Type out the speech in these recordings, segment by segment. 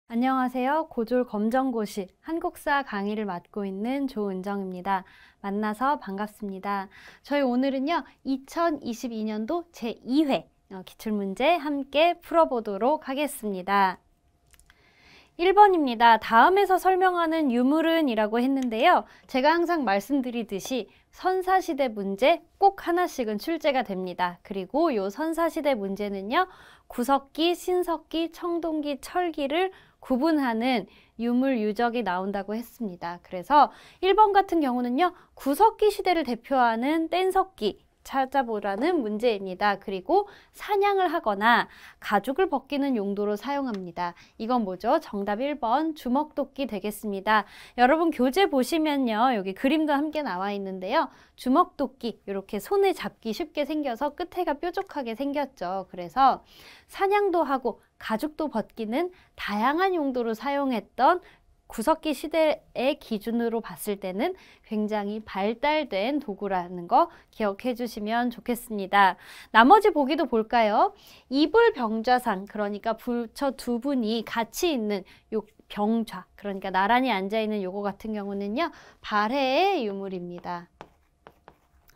안녕하세요. 고졸 검정고시 한국사 강의를 맡고 있는 조은정입니다. 만나서 반갑습니다. 저희 오늘은요, 2022년도 제2회 기출문제 함께 풀어보도록 하겠습니다. 1번입니다. 다음에서 설명하는 유물은 이라고 했는데요. 제가 항상 말씀드리듯이 선사시대 문제 꼭 하나씩은 출제가 됩니다. 그리고 이 선사시대 문제는요. 구석기, 신석기, 청동기, 철기를 구분하는 유물 유적이 나온다고 했습니다. 그래서 1번 같은 경우는요. 구석기 시대를 대표하는 뗀석기 찾아보라는 문제입니다. 그리고 사냥을 하거나 가죽을 벗기는 용도로 사용합니다. 이건 뭐죠? 정답 1번 주먹도끼 되겠습니다. 여러분 교재 보시면요. 여기 그림도 함께 나와 있는데요. 주먹도끼 이렇게 손에 잡기 쉽게 생겨서 끝에가 뾰족하게 생겼죠. 그래서 사냥도 하고 가죽도 벗기는 다양한 용도로 사용했던 구석기 시대의 기준으로 봤을 때는 굉장히 발달된 도구라는 거 기억해 주시면 좋겠습니다. 나머지 보기도 볼까요? 이불병좌상, 그러니까 부처 두 분이 같이 있는 요 병좌, 그러니까 나란히 앉아있는 요거 같은 경우는요. 발해의 유물입니다.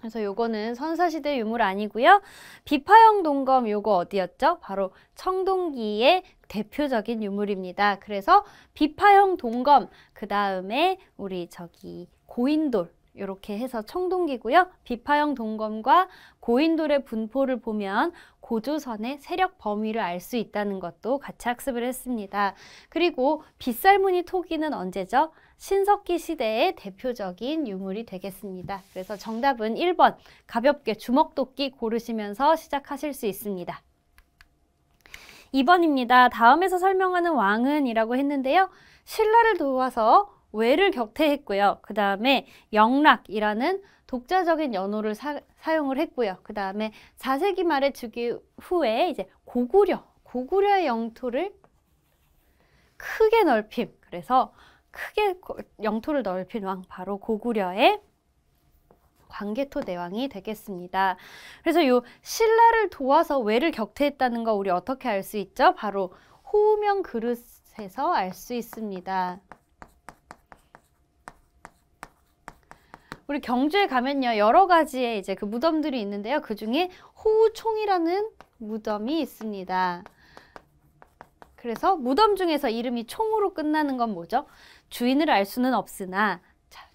그래서 요거는 선사시대 유물 아니고요. 비파형 동검 요거 어디였죠? 바로 청동기의 대표적인 유물입니다. 그래서 비파형 동검, 그 다음에 우리 고인돌 이렇게 해서 청동기고요. 비파형 동검과 고인돌의 분포를 보면 고조선의 세력 범위를 알 수 있다는 것도 같이 학습을 했습니다. 그리고 빗살무늬 토기는 언제죠? 신석기 시대의 대표적인 유물이 되겠습니다. 그래서 정답은 1번 가볍게 주먹도끼 고르시면서 시작하실 수 있습니다. 2번입니다. 다음에서 설명하는 왕은 이라고 했는데요. 신라를 도와서 외를 격퇴했고요. 그 다음에 영락이라는 독자적인 연호를 사용을 했고요. 그 다음에 4세기 말에 즉위 후에 이제 고구려의 영토를 크게 넓힘. 그래서 크게 영토를 넓힌 왕, 바로 고구려의 광개토 대왕이 되겠습니다. 그래서 요 신라를 도와서 외를 격퇴했다는 거 우리 어떻게 알 수 있죠? 바로 호우명 그릇에서 알 수 있습니다. 우리 경주에 가면요, 여러 가지의 이제 그 무덤들이 있는데요. 그 중에 호우총이라는 무덤이 있습니다. 그래서 무덤 중에서 이름이 총으로 끝나는 건 뭐죠? 주인을 알 수는 없으나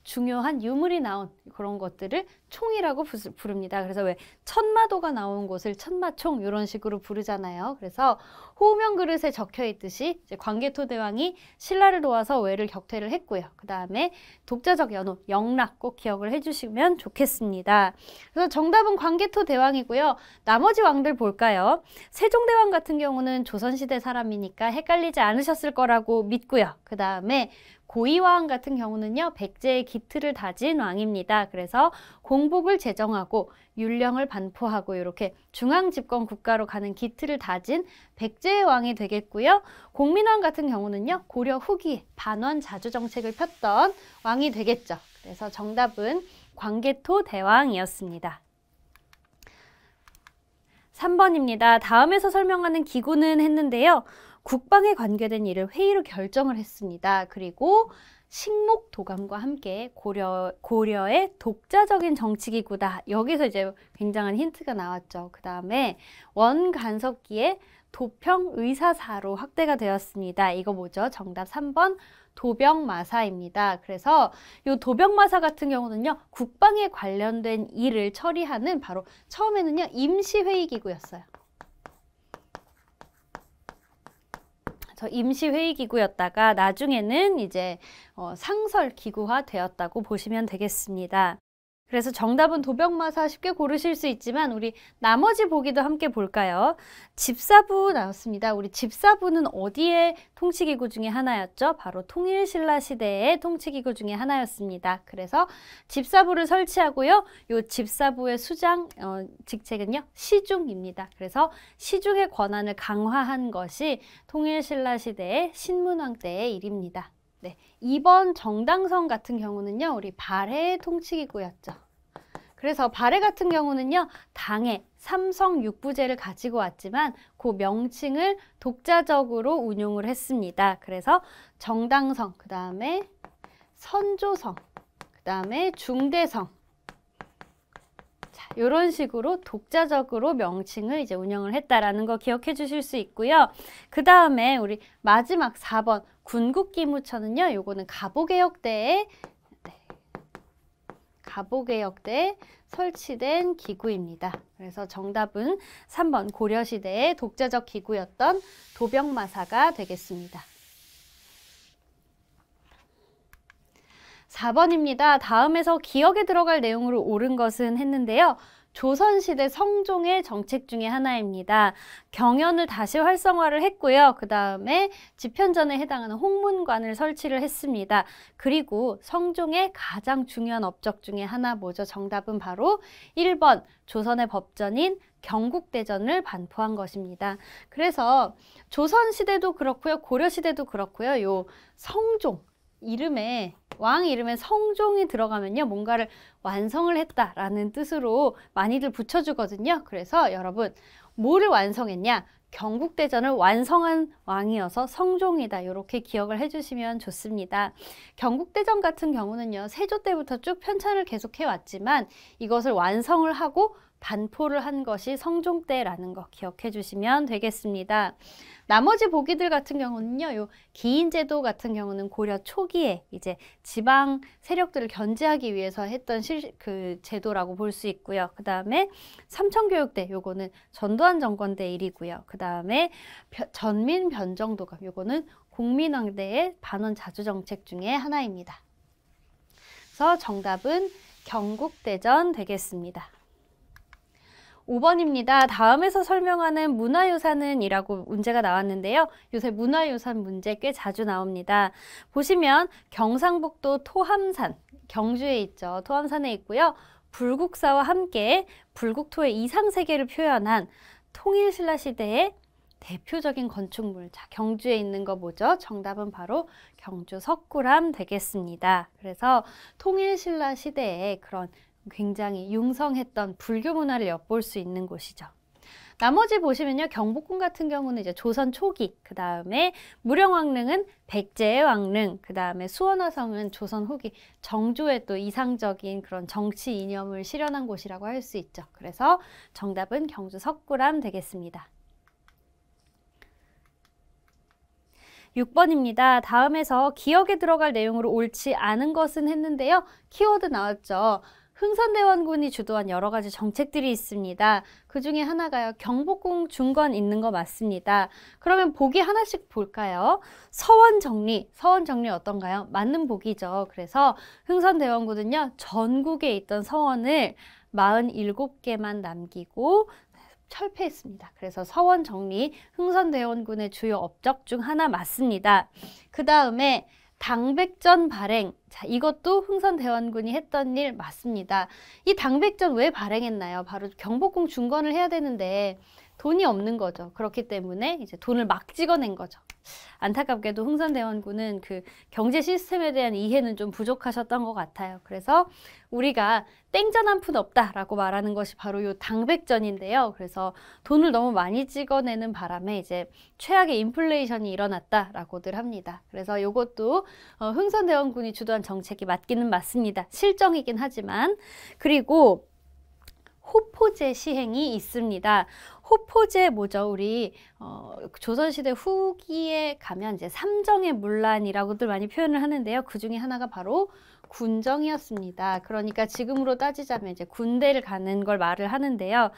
중요한 유물이 나온 그런 것들을 총이라고 부릅니다. 그래서 왜 천마도가 나온 곳을 천마총 이런 식으로 부르잖아요. 그래서 호우명 그릇에 적혀 있듯이 이제 광개토 대왕이 신라를 도와서 외를 격퇴를 했고요. 그 다음에 독자적 연호, 영락 꼭 기억을 해주시면 좋겠습니다. 그래서 정답은 광개토 대왕이고요. 나머지 왕들 볼까요? 세종대왕 같은 경우는 조선시대 사람이니까 헷갈리지 않으셨을 거라고 믿고요. 그 다음에 고이왕 같은 경우는요. 백제의 기틀을 다진 왕입니다. 그래서 공복을 제정하고 율령을 반포하고 이렇게 중앙집권 국가로 가는 기틀을 다진 백제의 왕이 되겠고요. 공민왕 같은 경우는요. 고려 후기에 반원 자주 정책을 폈던 왕이 되겠죠. 그래서 정답은 광개토 대왕이었습니다. 3번입니다. 다음에서 설명하는 기구는 했는데요. 국방에 관계된 일을 회의로 결정을 했습니다. 그리고 식목 도감과 함께 고려의 독자적인 정치기구다. 여기서 이제 굉장한 힌트가 나왔죠. 그 다음에 원간섭기의 도평 의사사로 확대가 되었습니다. 이거 뭐죠? 정답 3번 도병마사입니다. 그래서 이 도병마사 같은 경우는요. 국방에 관련된 일을 처리하는 바로 처음에는요. 임시회의기구였어요. 임시회의기구였다가 나중에는 이제 상설기구화 되었다고 보시면 되겠습니다. 그래서 정답은 도병마사 쉽게 고르실 수 있지만 우리 나머지 보기도 함께 볼까요? 집사부 나왔습니다. 우리 집사부는 어디의 통치기구 중에 하나였죠? 바로 통일신라 시대의 통치기구 중에 하나였습니다. 그래서 집사부를 설치하고요. 이 집사부의 수장 직책은요. 시중입니다. 그래서 시중의 권한을 강화한 것이 통일신라 시대의 신문왕 때의 일입니다. 네, 2번 정당성 같은 경우는요. 우리 발해의 통치기구였죠. 그래서 발해 같은 경우는요, 당해 삼성 육부제를 가지고 왔지만 그 명칭을 독자적으로 운용을 했습니다. 그래서 정당성, 그 다음에 선조성, 그 다음에 중대성, 이런 식으로 독자적으로 명칭을 이제 운영을 했다라는 거 기억해 주실 수 있고요. 그 다음에 우리 마지막 4번 군국기무처는요, 요거는 갑오개혁대에 설치된 기구입니다. 그래서 정답은 3번 고려시대의 독자적 기구였던 도병마사가 되겠습니다. 4번입니다. 다음에서 기억에 들어갈 내용으로 옳은 것은 했는데요. 조선시대 성종의 정책 중에 하나입니다. 경연을 다시 활성화를 했고요. 그 다음에 집현전에 해당하는 홍문관을 설치를 했습니다. 그리고 성종의 가장 중요한 업적 중에 하나 뭐죠? 정답은 바로 1번 조선의 법전인 경국대전을 반포한 것입니다. 그래서 조선시대도 그렇고요. 고려시대도 그렇고요. 요 성종 왕 이름에 성종이 들어가면요, 뭔가를 완성을 했다라는 뜻으로 많이들 붙여주거든요. 그래서 여러분, 뭐를 완성했냐? 경국대전을 완성한 왕이어서 성종이다. 이렇게 기억을 해주시면 좋습니다. 경국대전 같은 경우는요, 세조 때부터 쭉 편찬을 계속 해왔지만 이것을 완성을 하고 반포를 한 것이 성종 때라는 거 기억해 주시면 되겠습니다. 나머지 보기들 같은 경우는요, 요 기인제도 같은 경우는 고려 초기에 이제 지방 세력들을 견제하기 위해서 했던 그 제도라고 볼 수 있고요. 그 다음에 삼천교육대, 요거는 전두환 정권 때 일이고요. 그 다음에 전민변정도감, 요거는 공민왕대의 반원 자주 정책 중에 하나입니다. 그래서 정답은 경국대전 되겠습니다. 5번입니다. 다음에서 설명하는 문화유산은 이라고 문제가 나왔는데요. 요새 문화유산 문제 꽤 자주 나옵니다. 보시면 경상북도 토함산, 경주에 있죠. 토함산에 있고요. 불국사와 함께 불국토의 이상세계를 표현한 통일신라 시대의 대표적인 건축물. 자, 경주에 있는 거 뭐죠? 정답은 바로 경주 석굴암 되겠습니다. 그래서 통일신라 시대의 그런 굉장히 융성했던 불교 문화를 엿볼 수 있는 곳이죠. 나머지 보시면요, 경복궁 같은 경우는 이제 조선 초기, 그 다음에 무령왕릉은 백제의 왕릉, 그 다음에 수원화성은 조선 후기, 정조의 또 이상적인 그런 정치 이념을 실현한 곳이라고 할 수 있죠. 그래서 정답은 경주 석굴암 되겠습니다. 6번입니다. 다음에서 기억에 들어갈 내용으로 옳지 않은 것은 했는데요. 키워드 나왔죠. 흥선대원군이 주도한 여러 가지 정책들이 있습니다. 그 중에 하나가요. 경복궁 중건 있는 거 맞습니다. 그러면 보기 하나씩 볼까요? 서원정리. 서원정리 어떤가요? 맞는 보기죠. 그래서 흥선대원군은요, 전국에 있던 서원을 47개만 남기고 철폐했습니다. 그래서 서원정리, 흥선대원군의 주요 업적 중 하나 맞습니다. 그 다음에 당백전 발행. 자, 이것도 흥선대원군이 했던 일 맞습니다. 이 당백전 왜 발행했나요? 바로 경복궁 중건을 해야 되는데 돈이 없는 거죠. 그렇기 때문에 이제 돈을 막 찍어낸 거죠. 안타깝게도 흥선대원군은 그 경제 시스템에 대한 이해는 좀 부족하셨던 것 같아요. 그래서 우리가 땡전 한 푼 없다라고 말하는 것이 바로 요 당백전인데요. 그래서 돈을 너무 많이 찍어내는 바람에 이제 최악의 인플레이션이 일어났다라고들 합니다. 그래서 요것도 흥선대원군이 주도한 정책이 맞기는 맞습니다. 실정이긴 하지만. 그리고 호포제 시행이 있습니다. 호포제 뭐죠? 우리 조선시대 후기에 가면 이제 삼정의 문란이라고들 많이 표현을 하는데요. 그 중에 하나가 바로 군정이었습니다. 그러니까 지금으로 따지자면 이제 군대를 가는 걸 말을 하는데요.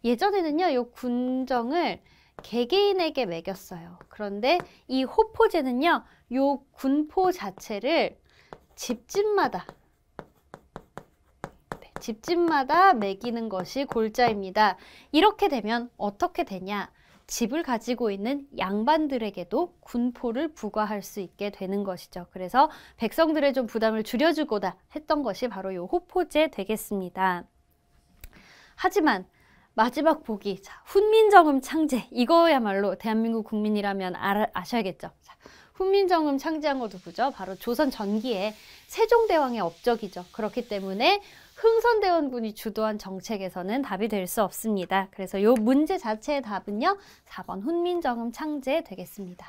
예전에는요, 요 군정을 개개인에게 매겼어요. 그런데 이 호포제는요, 요 군포 자체를 집집마다 매기는 것이 골자입니다. 이렇게 되면 어떻게 되냐? 집을 가지고 있는 양반들에게도 군포를 부과할 수 있게 되는 것이죠. 그래서 백성들의 좀 부담을 줄여주고자 했던 것이 바로 이 호포제 되겠습니다. 하지만 마지막 보기. 자, 훈민정음 창제. 이거야말로 대한민국 국민이라면 아셔야겠죠. 자, 훈민정음 창제한 거 누구죠? 바로 조선 전기의 세종대왕의 업적이죠. 그렇기 때문에 흥선대원군이 주도한 정책에서는 답이 될 수 없습니다. 그래서 이 문제 자체의 답은요, 4번 훈민정음 창제 되겠습니다.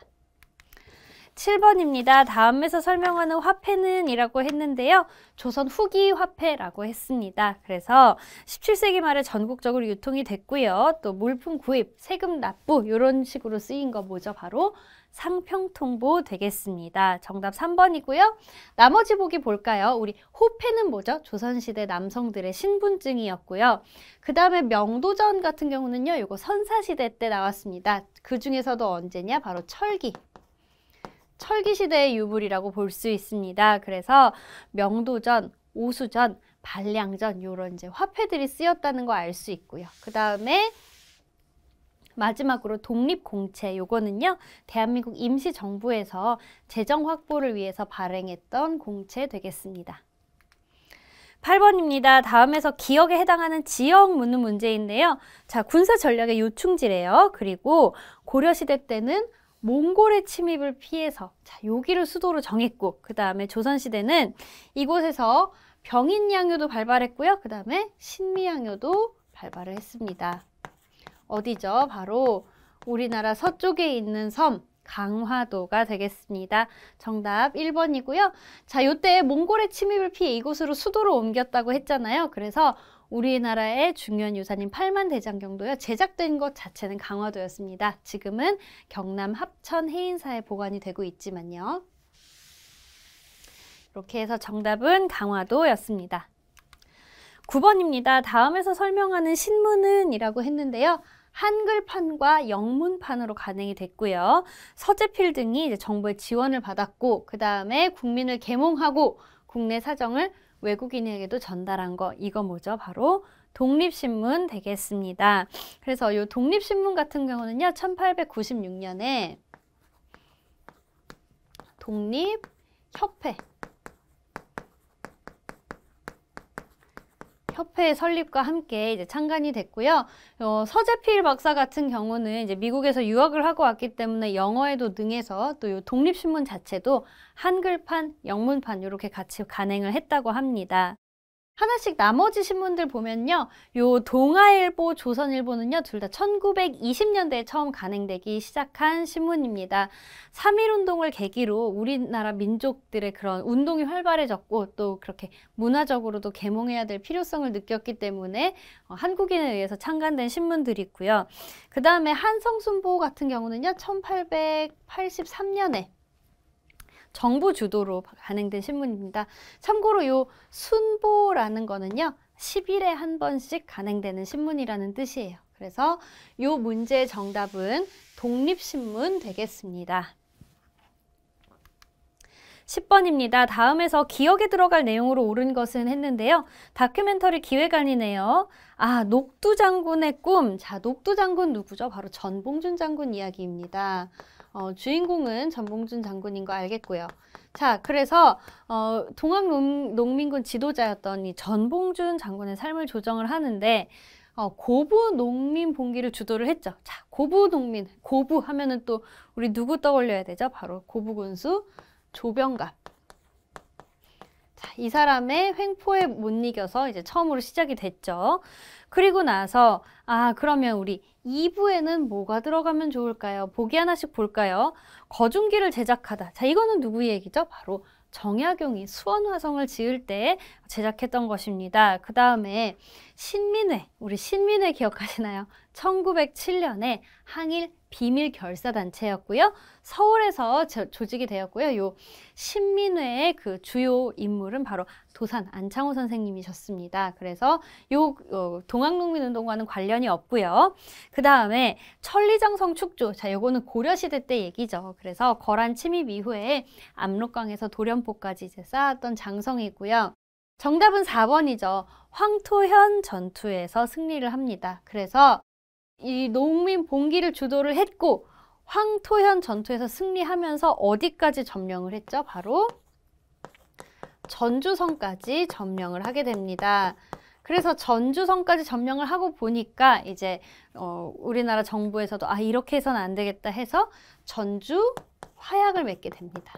7번입니다. 다음에서 설명하는 화폐는 이라고 했는데요. 조선 후기 화폐라고 했습니다. 그래서 17세기 말에 전국적으로 유통이 됐고요. 또 물품 구입, 세금 납부 이런 식으로 쓰인 거 뭐죠? 바로 상평통보 되겠습니다. 정답 3번이고요. 나머지 보기 볼까요? 우리 호패는 뭐죠? 조선시대 남성들의 신분증이었고요. 그 다음에 명도전 같은 경우는요. 이거 선사시대 때 나왔습니다. 그 중에서도 언제냐? 바로 철기. 철기 시대의 유물이라고 볼 수 있습니다. 그래서 명도전, 오수전, 반량전 이런 이제 화폐들이 쓰였다는 거 알 수 있고요. 그 다음에 마지막으로 독립공채, 요거는요 대한민국 임시정부에서 재정 확보를 위해서 발행했던 공채 되겠습니다. 8번입니다. 다음에서 기억에 해당하는 지역 묻는 문제인데요. 자, 군사 전략의 요충지래요. 그리고 고려시대 때는 몽골의 침입을 피해서 자, 여기를 수도로 정했고, 그 다음에 조선시대는 이곳에서 병인양요도 발발했고요. 그 다음에 신미양요도 발발을 했습니다. 어디죠? 바로 우리나라 서쪽에 있는 섬 강화도가 되겠습니다. 정답 1번이고요. 자, 요때 몽골의 침입을 피해 이곳으로 수도를 옮겼다고 했잖아요. 그래서 우리나라의 중요한 유산인 팔만대장경도요. 제작된 것 자체는 강화도였습니다. 지금은 경남 합천 해인사에 보관이 되고 있지만요. 이렇게 해서 정답은 강화도였습니다. 9번입니다. 다음에서 설명하는 신문은 이라고 했는데요. 한글판과 영문판으로 간행이 됐고요. 서재필 등이 이제 정부의 지원을 받았고, 그 다음에 국민을 계몽하고 국내 사정을 외국인에게도 전달한 거, 이거 뭐죠? 바로 독립신문 되겠습니다. 그래서 이 독립신문 같은 경우는요, 1896년에 협회의 설립과 함께 이제 창간이 됐고요. 서재필 박사 같은 경우는 이제 미국에서 유학을 하고 왔기 때문에 영어에도 능해서 또 이 독립신문 자체도 한글판, 영문판 이렇게 같이 간행을 했다고 합니다. 하나씩 나머지 신문들 보면요. 요 동아일보, 조선일보는요. 둘 다 1920년대에 처음 간행되기 시작한 신문입니다. 3.1운동을 계기로 우리나라 민족들의 그런 운동이 활발해졌고 또 그렇게 문화적으로도 계몽해야 될 필요성을 느꼈기 때문에 한국인에 의해서 창간된 신문들이 있고요. 그 다음에 한성순보 같은 경우는요. 1883년에 정부 주도로 간행된 신문입니다. 참고로 요 순보라는 거는요. 10일에 한 번씩 간행되는 신문이라는 뜻이에요. 그래서 요 문제의 정답은 독립신문 되겠습니다. 10번입니다. 다음에서 기억에 들어갈 내용으로 옳은 것은 했는데요. 다큐멘터리 기획안이네요. 아, 녹두 장군의 꿈. 자, 녹두 장군 누구죠? 바로 전봉준 장군 이야기입니다. 주인공은 전봉준 장군인 거 알겠고요. 자, 그래서 동학농민군 지도자였던 이 전봉준 장군의 삶을 조정을 하는데 고부 농민 봉기를 주도를 했죠. 자, 고부 농민, 고부 하면은 또 우리 누구 떠올려야 되죠? 바로 고부군수 조병갑. 자, 이 사람의 횡포에 못 이겨서 이제 처음으로 시작이 됐죠. 그리고 나서 그러면 우리 2부에는 뭐가 들어가면 좋을까요? 보기 하나씩 볼까요? 거중기를 제작하다. 자, 이거는 누구 얘기죠? 바로 정약용이 수원화성을 지을 때 제작했던 것입니다. 그 다음에 신민회, 우리 신민회 기억하시나요? 1907년에 항일 비밀 결사단체였고요. 서울에서 조직이 되었고요. 요 신민회의 그 주요 인물은 바로 도산 안창호 선생님이셨습니다. 그래서 요 동학농민운동과는 관련이 없고요. 그 다음에 천리장성 축조. 자, 요거는 고려시대 때 얘기죠. 그래서 거란 침입 이후에 압록강에서 도련포까지 이제 쌓았던 장성이고요. 정답은 4번이죠. 황토현 전투에서 승리를 합니다. 그래서 이 농민 봉기를 주도를 했고 황토현 전투에서 승리하면서 어디까지 점령을 했죠? 바로 전주성까지 점령을 하게 됩니다. 그래서 전주성까지 점령을 하고 보니까 이제 우리나라 정부에서도 아 이렇게 해서는 안 되겠다 해서 전주 화약을 맺게 됩니다.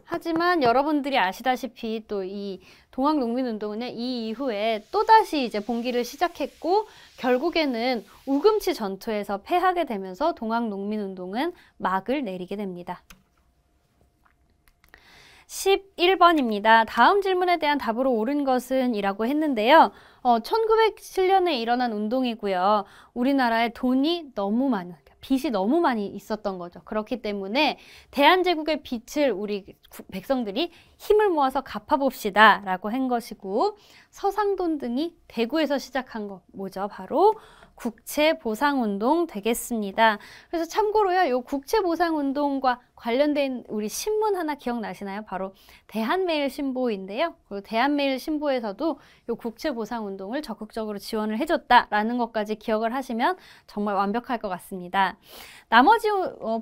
하지만 여러분들이 아시다시피 또 이 동학농민운동은 이 이후에 또다시 이제 봉기를 시작했고 결국에는 우금치 전투에서 패하게 되면서 동학농민운동은 막을 내리게 됩니다. 11번입니다. 다음 질문에 대한 답으로 옳은 것은 이라고 했는데요. 1907년에 일어난 운동이고요. 우리나라에 돈이 너무 많은 빚이 너무 많이 있었던 거죠. 그렇기 때문에 대한제국의 빚을 우리 백성들이 힘을 모아서 갚아봅시다 라고 한 것이고 서상돈 등이 대구에서 시작한 거 뭐죠? 바로 국채보상운동 되겠습니다. 그래서 참고로요, 요 국채보상운동과 관련된 우리 신문 하나 기억나시나요? 바로 대한매일신보인데요. 그리고 대한매일신보에서도 요 국채보상운동을 적극적으로 지원을 해줬다라는 것까지 기억을 하시면 정말 완벽할 것 같습니다. 나머지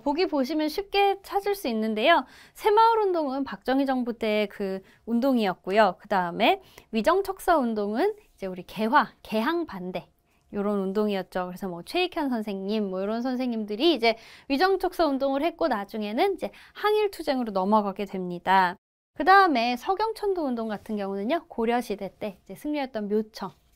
보기 보시면 쉽게 찾을 수 있는데요. 새마을운동은 박정희 정부 때의 그 운동이었고요. 그 다음에 위정척사운동은 이제 우리 개항 반대 이런 운동이었죠. 그래서 뭐 최익현 선생님, 뭐 이런 선생님들이 이제 위정척사 운동을 했고 나중에는 이제 항일투쟁으로 넘어가게 됩니다. 그 다음에 서경천도 운동 같은 경우는요, 고려시대 때 이제 승리했던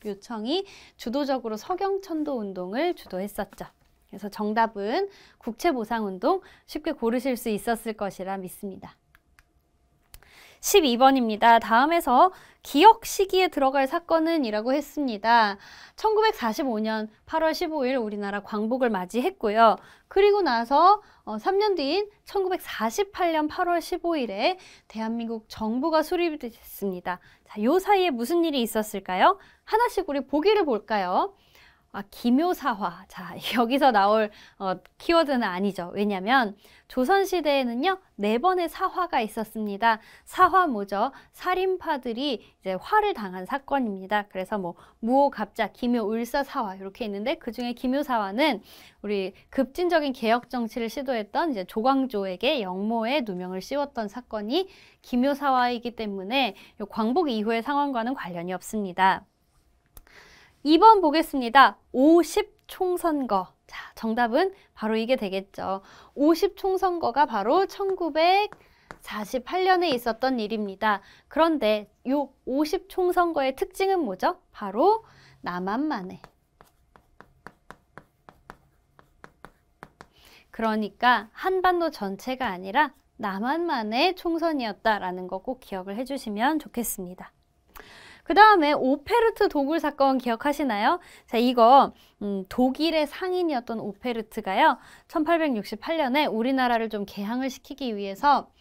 묘청이 주도적으로 서경천도 운동을 주도했었죠. 그래서 정답은 국채보상운동 쉽게 고르실 수 있었을 것이라 믿습니다. 12번입니다. 다음에서 기억 시기에 들어갈 사건은 이라고 했습니다. 1945년 8월 15일 우리나라 광복을 맞이했고요. 그리고 나서 3년 뒤인 1948년 8월 15일에 대한민국 정부가 수립이 됐습니다. 자, 요 사이에 무슨 일이 있었을까요? 하나씩 우리 보기를 볼까요? 기묘사화. 자, 여기서 나올 키워드는 아니죠. 왜냐면 조선시대에는요, 4번의 사화가 있었습니다. 사화 뭐죠? 살인파들이 이제 화를 당한 사건입니다. 그래서 뭐 무오, 갑자, 기묘, 을사, 사화 이렇게 있는데 그 중에 기묘사화는 우리 급진적인 개혁 정치를 시도했던 이제 조광조에게 영모에 누명을 씌웠던 사건이 기묘사화이기 때문에 요 광복 이후의 상황과는 관련이 없습니다. 2번 보겠습니다. 50총선거. 자, 정답은 바로 이게 되겠죠. 50총선거가 바로 1948년에 있었던 일입니다. 그런데 이 50총선거의 특징은 뭐죠? 바로 남한만에. 그러니까 한반도 전체가 아니라 남한만의 총선이었다라는 거 꼭 기억을 해주시면 좋겠습니다. 그 다음에 오페르트 도굴 사건 기억하시나요? 자, 이거 독일의 상인이었던 오페르트가요. 1868년에 우리나라를 좀 개항을 시키기 위해서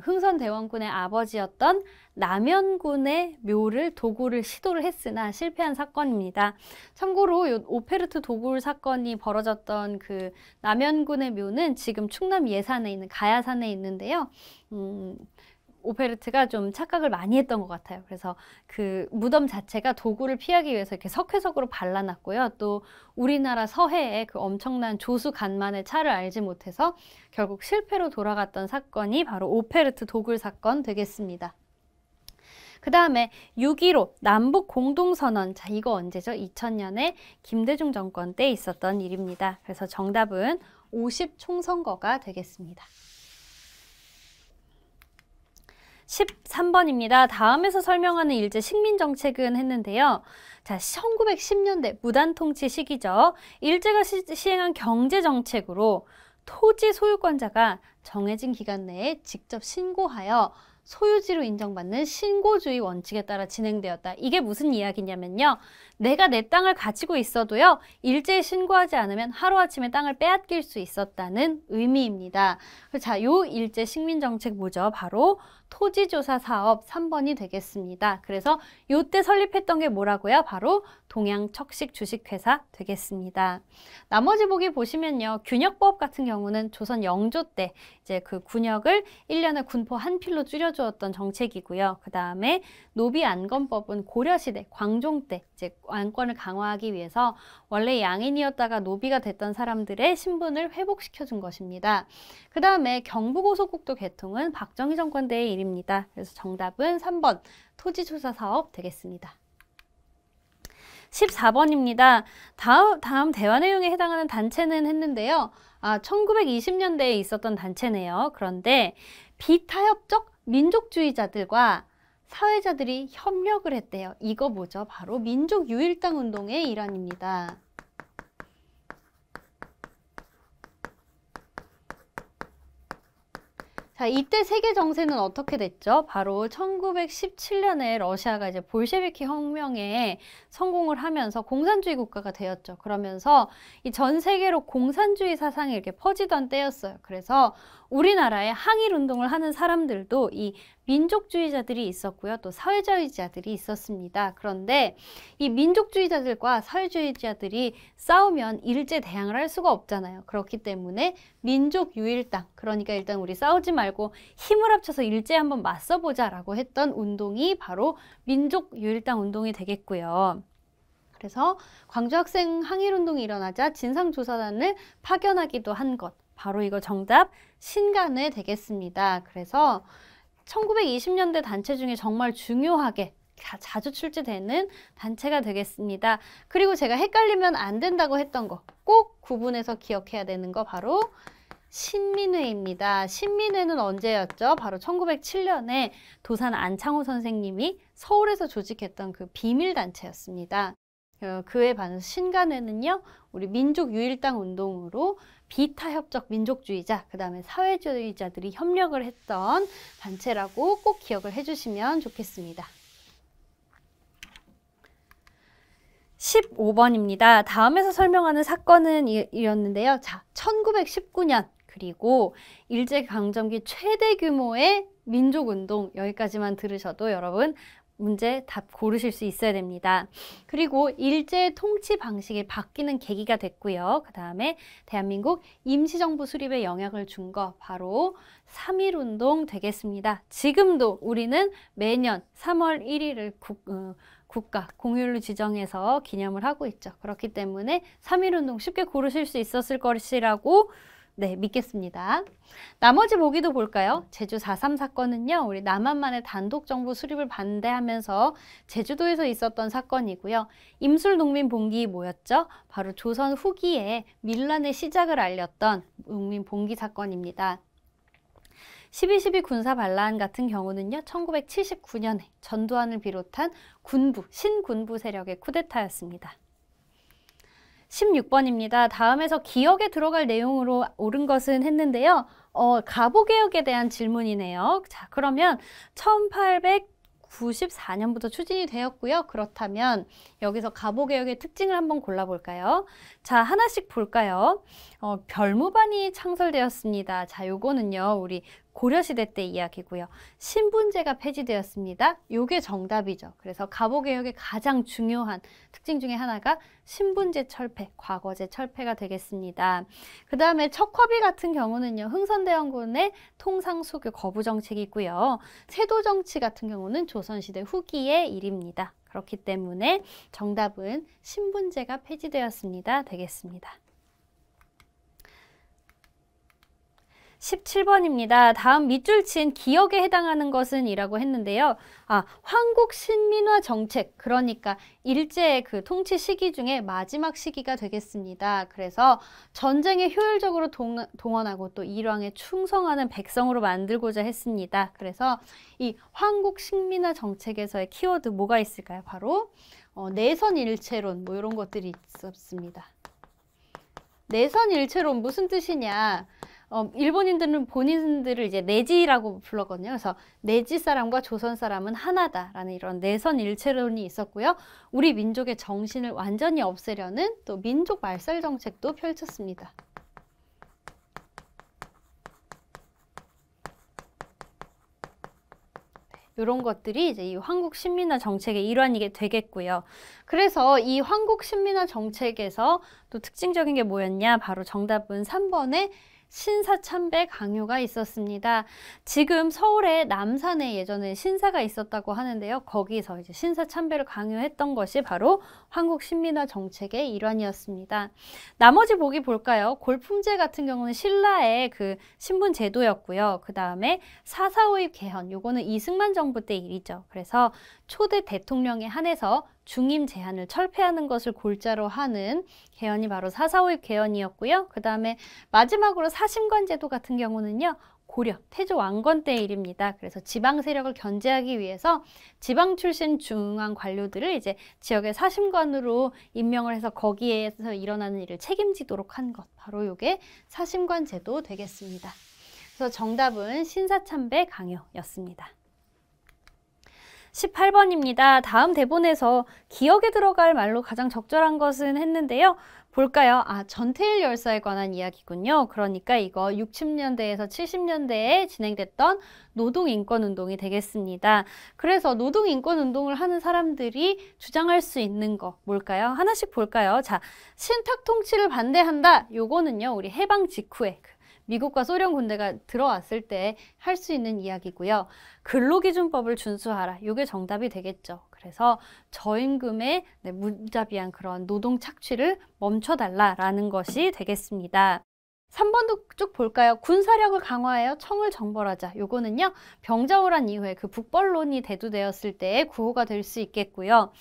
흥선대원군의 아버지였던 남연군의 묘를 도굴을 시도를 했으나 실패한 사건입니다. 참고로 이 오페르트 도굴 사건이 벌어졌던 그 남연군의 묘는 지금 충남 예산에 있는 가야산에 있는데요. 오페르트가 좀 착각을 많이 했던 것 같아요. 그래서 그 무덤 자체가 도구를 피하기 위해서 이렇게 석회석으로 발라놨고요. 또 우리나라 서해에 그 엄청난 조수 간만의 차를 알지 못해서 결국 실패로 돌아갔던 사건이 바로 오페르트 도굴 사건 되겠습니다. 그 다음에 6.15 남북 공동선언. 자, 이거 언제죠? 2000년에 김대중 정권 때 있었던 일입니다. 그래서 정답은 50총선거가 되겠습니다. 13번입니다. 다음에서 설명하는 일제 식민정책은 했는데요. 자, 1910년대 무단통치 시기죠. 일제가 시행한 경제정책으로 토지 소유권자가 정해진 기간 내에 직접 신고하여 소유지로 인정받는 신고주의 원칙에 따라 진행되었다. 이게 무슨 이야기냐면요. 내가 내 땅을 가지고 있어도요. 일제에 신고하지 않으면 하루아침에 땅을 빼앗길 수 있었다는 의미입니다. 자, 요 일제 식민정책 뭐죠? 바로 토지조사 사업 3번이 되겠습니다. 그래서 요때 설립했던 게 뭐라고요? 바로 동양척식 주식회사 되겠습니다. 나머지 보기 보시면요. 균역법 같은 경우는 조선 영조 때 이제 그 군역을 1년에 군포 한 필로 줄여주었던 정책이고요. 그 다음에 노비안건법은 고려시대 광종 때 이제 안건을 강화하기 위해서 원래 양인이었다가 노비가 됐던 사람들의 신분을 회복시켜 준 것입니다. 그 다음에 경부고속국도 개통은 박정희 정권 때의 일입니다. 그래서 정답은 3번 토지조사 사업 되겠습니다. 14번입니다. 다음 대화 내용에 해당하는 단체는 했는데요. 1920년대에 있었던 단체네요. 그런데 비타협적 민족주의자들과 사회자들이 협력을 했대요. 이거 뭐죠? 바로 민족유일당 운동의 일환입니다. 자, 이때 세계 정세는 어떻게 됐죠? 바로 1917년에 러시아가 이제 볼셰비키 혁명에 성공을 하면서 공산주의 국가가 되었죠. 그러면서 이 전 세계로 공산주의 사상이 이렇게 퍼지던 때였어요. 그래서 우리나라에 항일 운동을 하는 사람들도 이 민족주의자들이 있었고요. 또 사회주의자들이 있었습니다. 그런데 이 민족주의자들과 사회주의자들이 싸우면 일제 대항을 할 수가 없잖아요. 그렇기 때문에 민족유일당, 그러니까 일단 우리 싸우지 말고 힘을 합쳐서 일제에 한번 맞서보자라고 했던 운동이 바로 민족유일당 운동이 되겠고요. 그래서 광주학생 항일운동이 일어나자 진상조사단을 파견하기도 한 것, 바로 이거 정답 신간회 되겠습니다. 그래서 1920년대 단체 중에 정말 중요하게 자주 출제되는 단체가 되겠습니다. 그리고 제가 헷갈리면 안 된다고 했던 거 꼭 구분해서 기억해야 되는 거 바로 신민회입니다. 신민회는 언제였죠? 바로 1907년에 도산 안창호 선생님이 서울에서 조직했던 그 비밀단체였습니다. 그에 반해서 신간회는요, 우리 민족유일당 운동으로 비타협적 민족주의자, 그 다음에 사회주의자들이 협력을 했던 단체라고 꼭 기억을 해주시면 좋겠습니다. 15번입니다. 다음에서 설명하는 사건은 이었는데요. 자, 1919년 그리고 일제강점기 최대 규모의 민족운동, 여기까지만 들으셔도 여러분 문제 답 고르실 수 있어야 됩니다. 그리고 일제 통치 방식이 바뀌는 계기가 됐고요. 그 다음에 대한민국 임시정부 수립에 영향을 준 거 바로 3.1운동 되겠습니다. 지금도 우리는 매년 3월 1일을 국가 공휴일로 지정해서 기념을 하고 있죠. 그렇기 때문에 3.1운동 쉽게 고르실 수 있었을 것이라고 믿겠습니다. 나머지 보기도 볼까요? 제주 4.3 사건은요, 우리 남한만의 단독정부 수립을 반대하면서 제주도에서 있었던 사건이고요. 임술농민봉기 뭐였죠? 바로 조선 후기에 밀란의 시작을 알렸던 농민봉기 사건입니다. 12.12 군사반란 같은 경우는요, 1979년에 전두환을 비롯한 신군부 세력의 쿠데타였습니다. 16번입니다. 다음에서 기억에 들어갈 내용으로 옳은 것은 했는데요. 가보개혁에 대한 질문이네요. 자, 그러면 1894년부터 추진이 되었고요. 그렇다면 여기서 가보개혁의 특징을 한번 골라볼까요? 자, 하나씩 볼까요? 별무반이 창설되었습니다. 자, 요거는요, 우리 고려시대 때 이야기고요. 신분제가 폐지되었습니다. 요게 정답이죠. 그래서 가보개혁의 가장 중요한 특징 중에 하나가 신분제 철폐, 과거제 철폐가 되겠습니다. 그 다음에 척화비 같은 경우는요, 흥선대원군의 통상수교 거부 정책이 있고요. 세도정치 같은 경우는 조선시대 후기의 일입니다. 그렇기 때문에 정답은 신분제가 폐지되었습니다. 되겠습니다. 17번입니다. 다음 밑줄 친 기억에 해당하는 것은 이라고 했는데요. 황국 신민화 정책, 그러니까 일제의 그 통치 시기 중에 마지막 시기가 되겠습니다. 그래서 전쟁에 효율적으로 동원하고 또 일왕에 충성하는 백성으로 만들고자 했습니다. 그래서 이 황국 신민화 정책에서의 키워드 뭐가 있을까요? 바로 내선일체론, 뭐 이런 것들이 있었습니다. 내선일체론 무슨 뜻이냐? 일본인들은 본인들을 이제 내지라고 불렀거든요. 그래서 내지 사람과 조선 사람은 하나다라는 이런 내선일체론이 있었고요. 우리 민족의 정신을 완전히 없애려는 또 민족 말살 정책도 펼쳤습니다. 이런 것들이 이제 이 황국 신민화 정책의 일환이게 되겠고요. 그래서 이 황국 신민화 정책에서 또 특징적인 게 뭐였냐? 바로 정답은 3번의 신사참배 강요가 있었습니다. 지금 서울의 남산에 예전에 신사가 있었다고 하는데요. 거기서 이제 신사참배를 강요했던 것이 바로 한국신민화 정책의 일환이었습니다. 나머지 보기 볼까요? 골품제 같은 경우는 신라의 그 신분 제도였고요. 그 다음에 4.4.5 개헌, 요거는 이승만 정부 때 일이죠. 그래서 초대 대통령에 한해서 중임 제한을 철폐하는 것을 골자로 하는 개헌이 바로 4.4.5 개헌이었고요. 그 다음에 마지막으로 사심관 제도 같은 경우는요. 고려, 태조 왕건 때 일입니다. 그래서 지방 세력을 견제하기 위해서 지방 출신 중앙 관료들을 이제 지역의 사심관으로 임명을 해서 거기에서 일어나는 일을 책임지도록 한 것. 바로 이게 사심관 제도 되겠습니다. 그래서 정답은 신사참배 강요였습니다. 18번입니다. 다음 대본에서 기억에 들어갈 말로 가장 적절한 것은 했는데요. 볼까요? 전태일 열사에 관한 이야기군요. 그러니까 이거 60년대에서 70년대에 진행됐던 노동인권운동이 되겠습니다. 그래서 노동인권운동을 하는 사람들이 주장할 수 있는 거 뭘까요? 하나씩 볼까요? 자, 신탁통치를 반대한다. 요거는요, 우리 해방 직후에 미국과 소련 군대가 들어왔을 때 할 수 있는 이야기고요. 근로기준법을 준수하라. 이게 정답이 되겠죠. 그래서 저임금의 무자비한 그런 노동 착취를 멈춰달라라는 것이 되겠습니다. 3번도 쭉 볼까요? 군사력을 강화하여 청을 정벌하자. 요거는요, 병자호란 이후에 그 북벌론이 대두되었을 때의 구호가 될 수 있겠고요.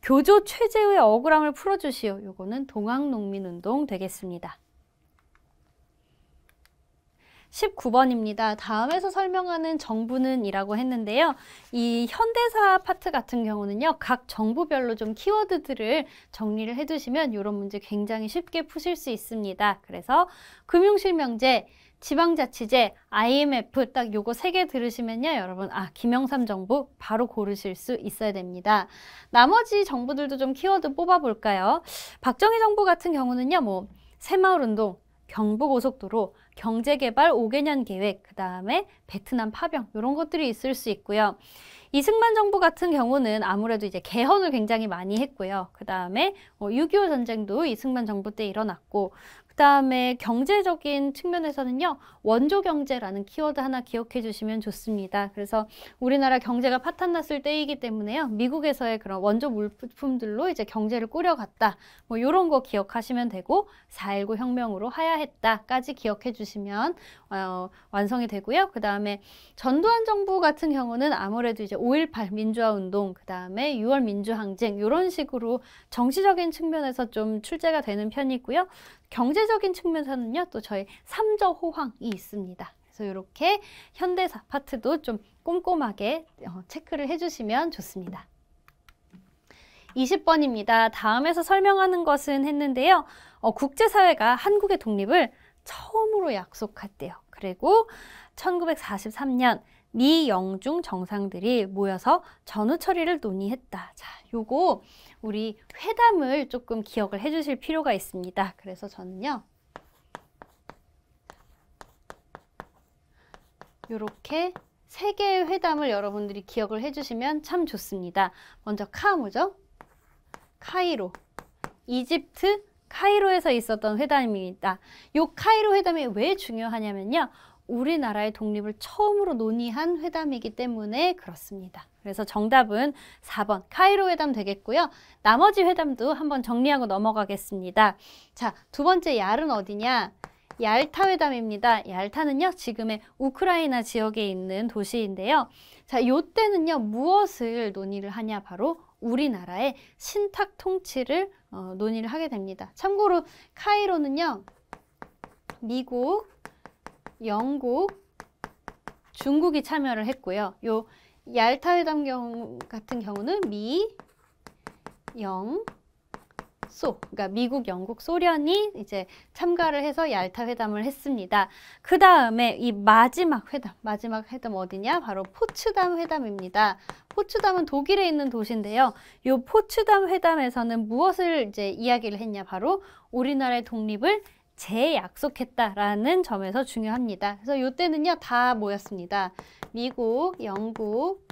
교조 최재우의 억울함을 풀어주시오. 요거는 동학농민운동 되겠습니다. 19번입니다. 다음에서 설명하는 정부는 이라고 했는데요. 이 현대사 파트 같은 경우는요. 각 정부별로 좀 키워드들을 정리를 해두시면 이런 문제 굉장히 쉽게 푸실 수 있습니다. 그래서 금융실명제, 지방자치제, IMF 딱 요거 3개 들으시면요. 여러분 김영삼 정부 바로 고르실 수 있어야 됩니다. 나머지 정부들도 좀 키워드 뽑아볼까요? 박정희 정부 같은 경우는요. 새마을운동, 경부고속도로, 경제개발 5개년 계획, 그 다음에 베트남 파병 이런 것들이 있을 수 있고요. 이승만 정부 같은 경우는 아무래도 이제 개헌을 굉장히 많이 했고요. 그 다음에 6.25 전쟁도 이승만 정부 때 일어났고, 그 다음에 경제적인 측면에서는요. 원조경제라는 키워드 하나 기억해 주시면 좋습니다. 그래서 우리나라 경제가 파탄났을 때이기 때문에요. 미국에서의 그런 원조 물품들로 이제 경제를 꾸려갔다. 이런 거 기억하시면 되고 4.19 혁명으로 하야했다까지 기억해 주시면 완성이 되고요. 그 다음에 전두환 정부 같은 경우는 아무래도 이제 5.18 민주화운동, 그 다음에 6월 민주항쟁 이런 식으로 정치적인 측면에서 좀 출제가 되는 편이고요. 경제적인 측면에서는요, 또 저희 3저 호황이 있습니다. 그래서 이렇게 현대사 파트도 좀 꼼꼼하게 체크를 해주시면 좋습니다. 20번입니다. 다음에서 설명하는 것은 했는데요. 국제사회가 한국의 독립을 처음으로 약속했대요. 그리고 1943년 미, 영중 정상들이 모여서 전후 처리를 논의했다. 자, 요거 우리 회담을 조금 기억을 해주실 필요가 있습니다. 그래서 저는요, 요렇게 3개의 회담을 여러분들이 기억을 해주시면 참 좋습니다. 먼저 뭐죠? 카이로, 이집트 카이로에서 있었던 회담입니다. 요 카이로 회담이 왜 중요하냐면요. 우리나라의 독립을 처음으로 논의한 회담이기 때문에 그렇습니다. 그래서 정답은 4번 카이로 회담 되겠고요. 나머지 회담도 한번 정리하고 넘어가겠습니다. 자, 두 번째 얄은 어디냐? 얄타 회담입니다. 얄타는요, 지금의 우크라이나 지역에 있는 도시인데요. 자, 요때는요, 무엇을 논의를 하냐? 바로 우리나라의 신탁 통치를 논의를 하게 됩니다. 참고로 카이로는요, 미국, 영국, 중국이 참여를 했고요. 요 얄타 회담 같은 경우는 미, 영, 소, 그러니까 미국, 영국, 소련이 이제 참가를 해서 얄타 회담을 했습니다. 그 다음에 이 마지막 회담 어디냐? 바로 포츠담 회담입니다. 포츠담은 독일에 있는 도시인데요. 이 포츠담 회담에서는 무엇을 이제 이야기를 했냐? 바로 우리나라의 독립을 재약속했다라는 점에서 중요합니다. 그래서 이때는요 다 모였습니다. 미국, 영국,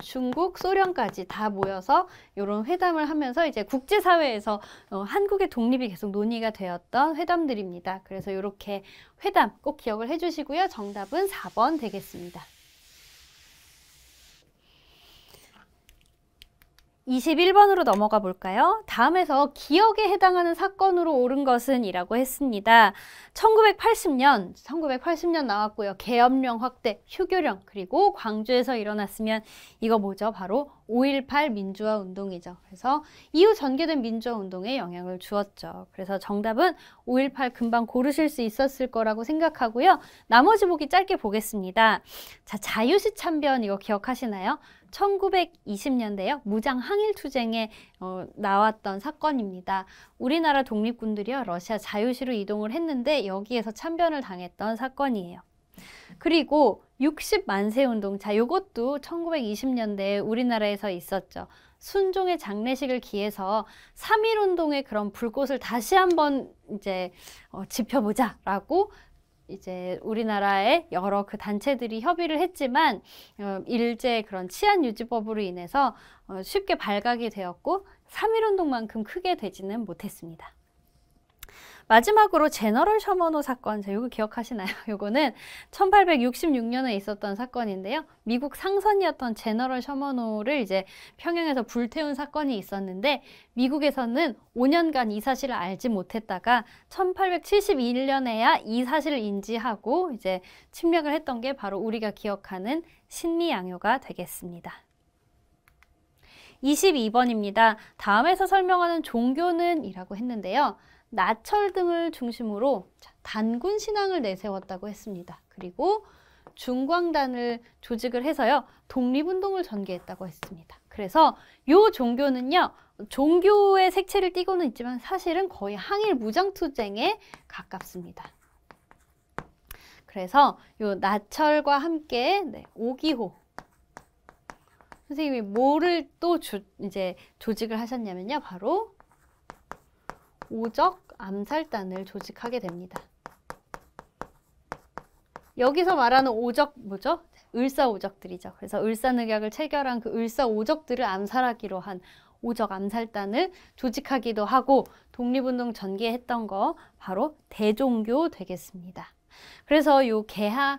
중국, 소련까지 다 모여서 이런 회담을 하면서 이제 국제사회에서 한국의 독립이 계속 논의가 되었던 회담들입니다. 그래서 이렇게 회담 꼭 기억을 해주시고요. 정답은 4번 되겠습니다. 21번으로 넘어가 볼까요? 다음에서 기억에 해당하는 사건으로 옳은 것은 이라고 했습니다. 1980년 나왔고요. 계엄령 확대, 휴교령, 그리고 광주에서 일어났으면 이거 뭐죠? 바로 5.18 민주화 운동이죠. 그래서 이후 전개된 민주화 운동에 영향을 주었죠. 그래서 정답은 5.18 금방 고르실 수 있었을 거라고 생각하고요. 나머지 보기 짧게 보겠습니다. 자, 자유시 참변 이거 기억하시나요? 1920년대요. 무장 항일 투쟁에 나왔던 사건입니다. 우리나라 독립군들이요. 러시아 자유시로 이동을 했는데 여기에서 참변을 당했던 사건이에요. 그리고 60만세 운동, 자, 요것도 1920년대에 우리나라에서 있었죠. 순종의 장례식을 기해서 3.1운동의 그런 불꽃을 다시 한번 이제 지펴보자라고 이제 우리나라의 여러 그 단체들이 협의를 했지만 일제 그런 치안유지법으로 인해서 쉽게 발각이 되었고 3.1운동만큼 크게 되지는 못했습니다. 마지막으로 제너럴 셔먼호 사건, 자, 이거 기억하시나요? 이거는 1866년에 있었던 사건인데요. 미국 상선이었던 제너럴 셔먼호를 이제 평양에서 불태운 사건이 있었는데 미국에서는 5년간 이 사실을 알지 못했다가 1871년에야 이 사실을 인지하고 이제 침략을 했던 게 바로 우리가 기억하는 신리양요가 되겠습니다. 22번입니다. 다음에서 설명하는 종교는 이라고 했는데요. 나철 등을 중심으로 단군 신앙을 내세웠다고 했습니다. 그리고 중광단을 조직을 해서요. 독립운동을 전개했다고 했습니다. 그래서 이 종교는요. 종교의 색채를 띠고는 있지만 사실은 거의 항일 무장투쟁에 가깝습니다. 그래서 이 나철과 함께 오기호 선생님이 뭐를 또 이제 조직을 하셨냐면요. 바로 오적 암살단을 조직하게 됩니다. 여기서 말하는 오적 뭐죠? 을사오적들이죠. 그래서 을사늑약을 체결한 그 을사오적들을 암살하기로 한 오적 암살단을 조직하기도 하고 독립운동 전개했던 거 바로 대종교 되겠습니다. 그래서 요 개하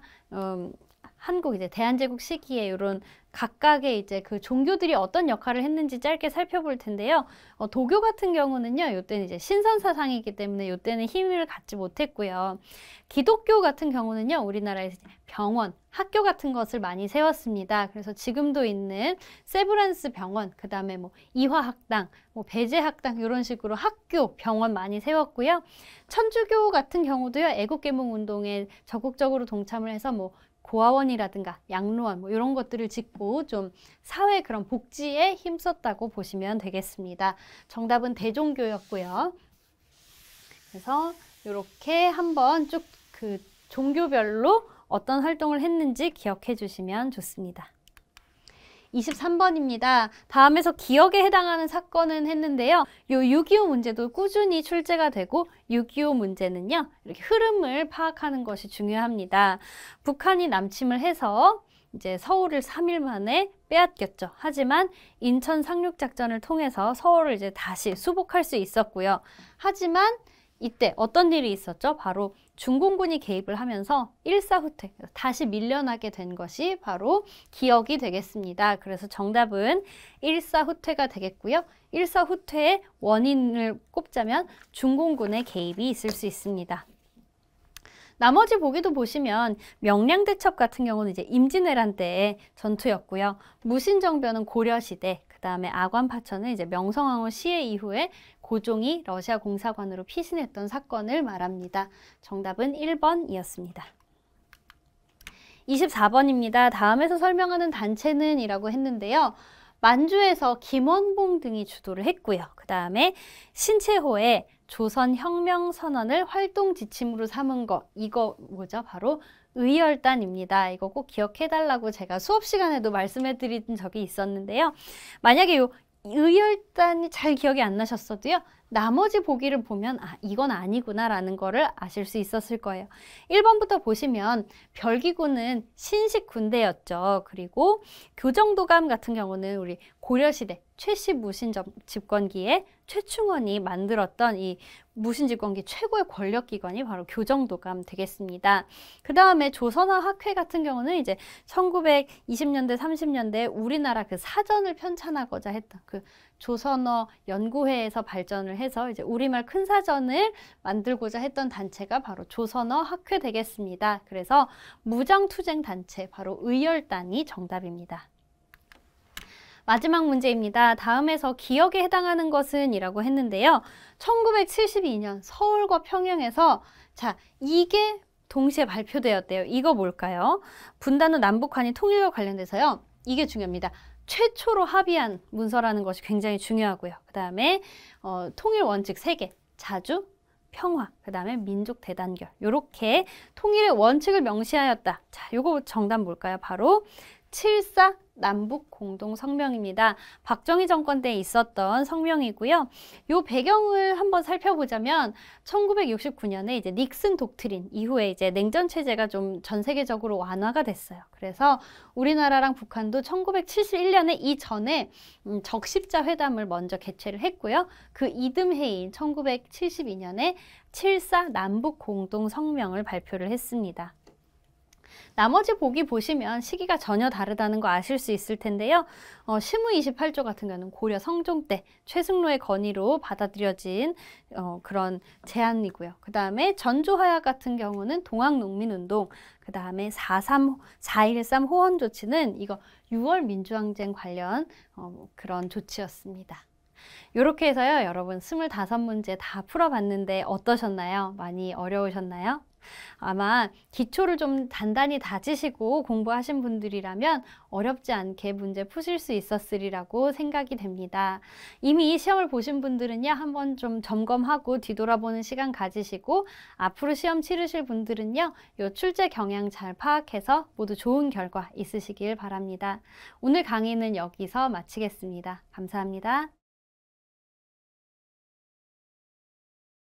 한국 이제 대한제국 시기에 이런 각각의 이제 그 종교들이 어떤 역할을 했는지 짧게 살펴볼 텐데요. 도교 같은 경우는요, 이때는 이제 신선 사상이기 때문에 이때는 힘을 갖지 못했고요. 기독교 같은 경우는요, 우리나라에서 병원, 학교 같은 것을 많이 세웠습니다. 그래서 지금도 있는 세브란스 병원, 그 다음에 뭐 이화학당, 뭐 배제학당 이런 식으로 학교, 병원 많이 세웠고요. 천주교 같은 경우도요, 애국개몽운동에 적극적으로 동참을 해서 뭐 고아원이라든가 양로원 뭐 이런 것들을 짓고 좀 사회 그런 복지에 힘썼다고 보시면 되겠습니다. 정답은 대종교였고요. 그래서 이렇게 한번 쭉 그 종교별로 어떤 활동을 했는지 기억해 주시면 좋습니다. 23번입니다. 다음에서 기억에 해당하는 사건은 했는데요. 요 6.25 문제도 꾸준히 출제가 되고 6.25 문제는요. 이렇게 흐름을 파악하는 것이 중요합니다. 북한이 남침을 해서 이제 서울을 3일 만에 빼앗겼죠. 하지만 인천 상륙작전을 통해서 서울을 이제 다시 수복할 수 있었고요. 하지만 이때 어떤 일이 있었죠? 바로 중공군이 개입을 하면서 일사후퇴, 다시 밀려나게 된 것이 바로 기억이 되겠습니다. 그래서 정답은 일사후퇴가 되겠고요. 일사후퇴의 원인을 꼽자면 중공군의 개입이 있을 수 있습니다. 나머지 보기도 보시면 명량대첩 같은 경우는 이제 임진왜란 때의 전투였고요. 무신정변은 고려시대, 그 다음에 아관파천은 이제 명성황후 시해 이후에 고종이 러시아 공사관으로 피신했던 사건을 말합니다. 정답은 1번이었습니다. 24번입니다. 다음에서 설명하는 단체는 이라고 했는데요. 만주에서 김원봉 등이 주도를 했고요. 그 다음에 신채호의 조선혁명선언을 활동 지침으로 삼은 거, 이거 뭐죠? 바로 의열단입니다. 이거 꼭 기억해달라고 제가 수업 시간에도 말씀해드린 적이 있었는데요. 만약에 의열단이 잘 기억이 안 나셨어도요. 나머지 보기를 보면 이건 아니구나 라는 거를 아실 수 있었을 거예요. 1번부터 보시면 별기구는 신식 군대였죠. 그리고 교정도감 같은 경우는 우리 고려시대 최씨 무신집권기에 최충원이 만들었던 이 무신집권기 최고의 권력기관이 바로 교정도감 되겠습니다. 그 다음에 조선어학회 같은 경우는 이제 1920년대, 30년대 우리나라 그 사전을 편찬하고자 했던 그 조선어 연구회에서 발전을 해서 이제 우리말 큰 사전을 만들고자 했던 단체가 바로 조선어 학회 되겠습니다. 그래서 무장투쟁 단체, 바로 의열단이 정답입니다. 마지막 문제입니다. 다음에서 기억에 해당하는 것은 이라고 했는데요. 1972년 서울과 평양에서 이게 동시에 발표되었대요. 이거 뭘까요? 분단 후 남북한이 통일과 관련돼서요. 이게 중요합니다. 최초로 합의한 문서라는 것이 굉장히 중요하고요. 그 다음에 통일 원칙 3개, 자주, 평화, 그 다음에 민족 대단결, 요렇게 통일의 원칙을 명시하였다. 자, 요거 정답 뭘까요? 바로 7.4 남북 공동 성명입니다. 박정희 정권 때 있었던 성명이고요. 요 배경을 한번 살펴보자면 1969년에 이제 닉슨 독트린 이후에 이제 냉전 체제가 좀 전 세계적으로 완화가 됐어요. 그래서 우리나라랑 북한도 1971년에 이전에 적십자 회담을 먼저 개최를 했고요. 그 이듬해인 1972년에 7.4 남북 공동 성명을 발표를 했습니다. 나머지 보기 보시면 시기가 전혀 다르다는 거 아실 수 있을 텐데요. 시무 28조 같은 경우는 고려 성종 때 최승로의 건의로 받아들여진 그런 제안이고요. 그 다음에 전조하야 같은 경우는 동학농민운동, 그 다음에 4.13 호원 조치는 이거 6월 민주항쟁 관련 그런 조치였습니다. 이렇게 해서요, 여러분 25문제 다 풀어봤는데 어떠셨나요? 많이 어려우셨나요? 아마 기초를 좀 단단히 다지시고 공부하신 분들이라면 어렵지 않게 문제 푸실 수 있었으리라고 생각이 됩니다. 이미 시험을 보신 분들은요, 한번 좀 점검하고 뒤돌아보는 시간 가지시고 앞으로 시험 치르실 분들은요, 요 출제 경향 잘 파악해서 모두 좋은 결과 있으시길 바랍니다. 오늘 강의는 여기서 마치겠습니다. 감사합니다.